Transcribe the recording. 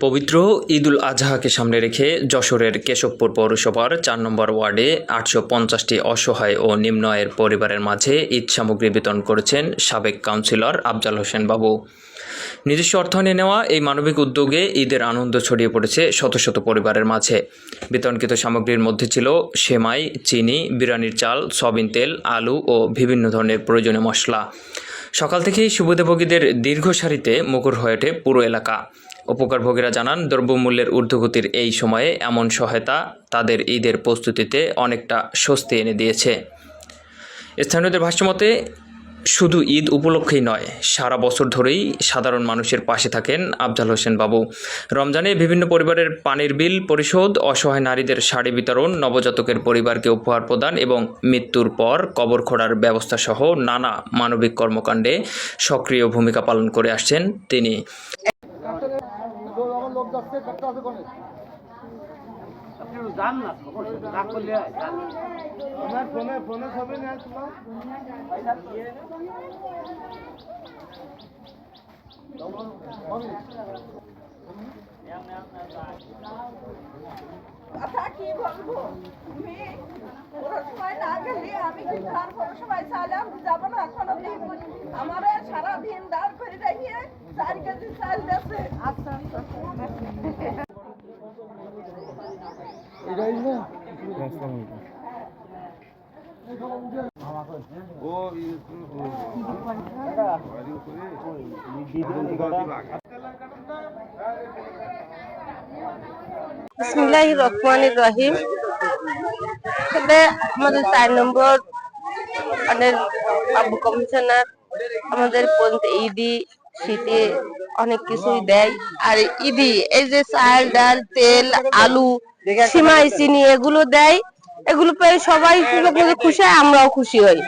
পবিত্র ঈদুল আজহাকে সামনে রেখে যশোরের কেশবপুর পৌরসভার ৪ নম্বর ওয়ার্ডে ৮৫০টি অসহায় ও নিম্ন আয়ের পরিবারের মাঝে ঈদ সামগ্রী বিতরণ করেছেন সাবেক কাউন্সিলর আফজাল হোসেন বাবু। নিজস্ব অর্থায়নে নেওয়া এই মানবিক উদ্যোগে ঈদের আনন্দ ছড়িয়ে পড়েছে শত শত পরিবারের মাঝে। বিতরণকৃত সামগ্রীর মধ্যে ছিল সেমাই, চিনি, বিরিয়ানির চাল, সয়াবিন তেল, আলু ও বিভিন্ন ধরনের প্রয়োজনীয় মশলা। সকাল থেকেই সুবিধাভোগীদের দীর্ঘ সারিতে মুখর হয়ে ওঠে পুরো এলাকা। উপকারভোগীরা জানান, দ্রব্যমূল্যের ঊর্ধ্বগতির এই সময়ে এমন সহায়তা তাদের ঈদের প্রস্তুতিতে অনেকটা স্বস্তি এনে দিয়েছে। স্থানীয়দের ভাষ্যমতে শুধু ঈদ উপলক্ষেই নয়, সারা বছর ধরেই সাধারণ মানুষের পাশে থাকেন আফজাল হোসেন বাবু। রমজানে বিভিন্ন পরিবারের পানির বিল পরিশোধ, অসহায় নারীদের শাড়ি বিতরণ, নবজাতকের পরিবারকে উপহার প্রদান এবং মৃত্যুর পর কবর খোঁড়ার ব্যবস্থা সহ নানা মানবিক কর্মকাণ্ডে সক্রিয় ভূমিকা পালন করে আসছেন তিনি। কথা কি বলবো, তুমি পুরো সময় না গেলে আমি কিন্তু আর কোনো সময় চাইলে আমি যাবো না। এখনো দিন আমার সারাদিন দাঁড় করে রেখে 4 কেজি চাল দিয়েছে। আচ্ছা বিসমিল্লাহির রহমানির রহিম। আমাদের 4 নম্বর বাবু কমিশনার আমাদের ঈদি শীতে অনেক কিছুই দেয়। আর ঈদি এই যে চাল, ডাল, তেল, আলু, সিমাই, চিনি এগুলো দেয়। এগুলো পেয়ে সবাই খুশি হয়, আমরাও খুশি হই।